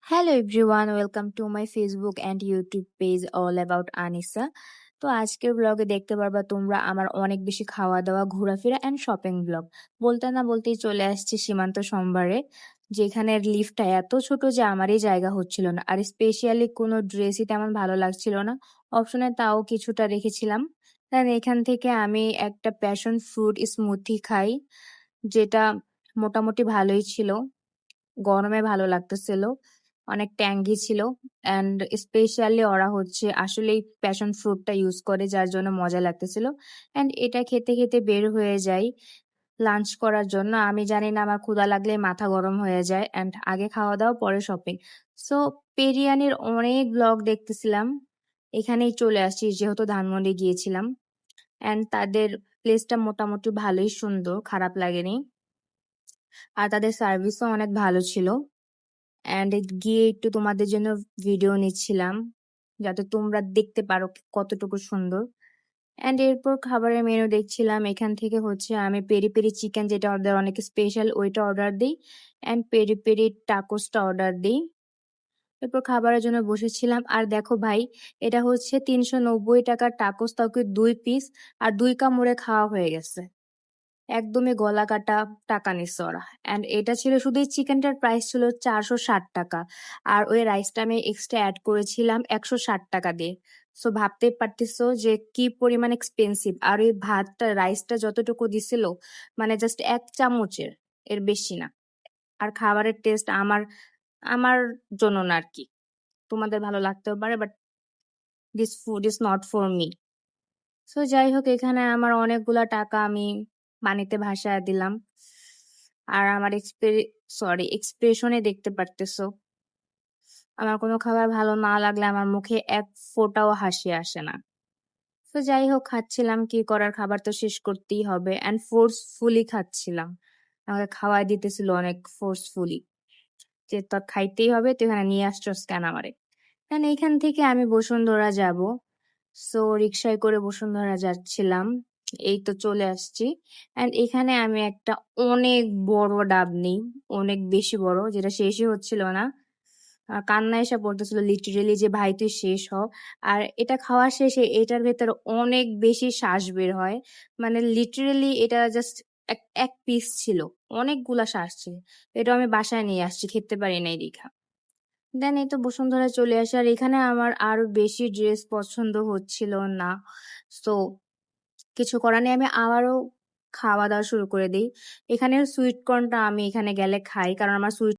Hello everyone, welcome to my Facebook and YouTube page all about Anisa. তো আজকের ব্লগে দেখতে পারবা তোমরা আমার অনেক বেশি খাওয়া দাওয়া ঘোরাফেরা অ্যান্ড শপিং ব্লগ। বলতে না বলতেই চলে আসছি সীমান্ত সোমবারে, যেখানে লিফটটা এত ছোট যে আমারই জায়গা হচ্ছিল না, আর স্পেশালি কোনো ড্রেসই তেমন ভালো লাগছিল না। অপশনে তাও কিছুটা রেখেছিলাম। কারণ এখান থেকে আমি একটা প্যাশন ফ্রুট স্মুথি খাই, যেটা মোটামুটি ভালোই ছিল, গরমে ভালো লাগতেছিল, অনেক ট্যাঙ্গি ছিল। অ্যান্ড স্পেশালি ওরা হচ্ছে আসলেই প্যাশন ফ্রুটটা ইউজ করে, যার জন্য মজা লাগতেছিল। অ্যান্ড এটা খেতে খেতে বের হয়ে যাই লাঞ্চ করার জন্য। আমি জানি না, আমার ক্ষুধা লাগলে মাথা গরম হয়ে যায়, অ্যান্ড আগে খাওয়া দাওয়া পরে শপিং। সো পেরিয়ানির অনেক ব্লগ দেখতেছিলাম, এখানেই চলে আসছি যেহেতু ধানমন্ডি গিয়েছিলাম। অ্যান্ড তাদের প্লেসটা মোটামুটি ভালোই সুন্দর, খারাপ লাগেনি, আর তাদের সার্ভিসও অনেক ভালো ছিল। অ্যান্ড গিয়ে একটু তোমাদের জন্য ভিডিও নিচ্ছিলাম, যাতে তোমরা দেখতে পারো কতটুকু সুন্দর। অ্যান্ড এরপর খাবারের মেনু দেখছিলাম। এখান থেকে হচ্ছে আমি পেরি পেরি চিকেন, যেটা ওদের অনেক স্পেশাল, ওইটা অর্ডার দিই। অ্যান্ড পেরি পেরি টাকোসটা অর্ডার দিই। এরপর খাবারের জন্য বসেছিলাম। আর দেখো ভাই, এটা হচ্ছে 390 টাকার টাকোস, তাও কি 2 পিস, আর 2 কামড়ে খাওয়া হয়ে গেছে। একদমই গলা কাটা টাকা নিচ্ছে ওরা। অ্যান্ড এটা ছিল শুধু, এই চিকেনটার প্রাইস ছিল 460 টাকা, আর ওই রাইসটা আমি এক্সট্রা অ্যাড করেছিলাম 160 টাকা দিয়ে। সো ভাবতেই পারতেছো যে কি পরিমাণ এক্সপেন্সিভ। আর ওই ভাতটা, রাইসটা যতটুকু দিছিল, মানে জাস্ট 1 চামচের, এর বেশি না। আর খাবারের টেস্ট আমার আমার জন্য না আর কি, তোমাদের ভালো লাগতেও পারে, but this food is not for me. So যাই হোক, এখানে আমার অনেকগুলা টাকা আমি পানিতে ভাসায় দিলাম। আর আমার এক্সপ্রেশনে দেখতে পারতেছো, আমার কোনো খাবার ভালো না লাগলে আমার মুখে এক ফোঁটাও হাসি আসে না। তো যাই হোক, খাচ্ছিলাম, কি করার, খাবার তো শেষ করতেই হবে। অ্যান্ড ফোর্সফুলি খাচ্ছিলাম, আমাকে খাওয়াই দিতেছিল অনেক ফোর্সফুলি, যে তোর খাইতেই হবে, তুই এখানে নিয়ে আসছস কেন আমারে। কারণ এইখান থেকে আমি বসুন্ধরা যাব। সো রিক্সায় করে বসুন্ধরা যাচ্ছিলাম, এই তো চলে আসছি। অ্যান্ড এখানে আমি একটা অনেক বড় ডাব নিই, অনেক বেশি বড়, যেটা শেষই হচ্ছিল না। কান্না এসে পড়তেছিল লিটারেলি, যে ভাই তুই শেষ হ। আর এটা খাওয়া শেষে এটার ভেতর অনেক বেশি শ্বাস বের হয়, মানে লিটারেলি এটা জাস্ট এক এক পিস ছিল, অনেকগুলা শ্বাস ছিল। এটা আমি বাসায় নিয়ে আসছি, খেতে পারি নাই দীঘা। দেন এই তো বসুন্ধরা চলে আসে। আর এখানে আমার আরো বেশি ড্রেস পছন্দ হচ্ছিল না। সো কিছু করার নেই, আমি আবারও খাওয়া দাওয়া শুরু করে দিই। এখানের সুইট কর্নটা আমি এখানে গেলে খাই, কারণ আমার সুইট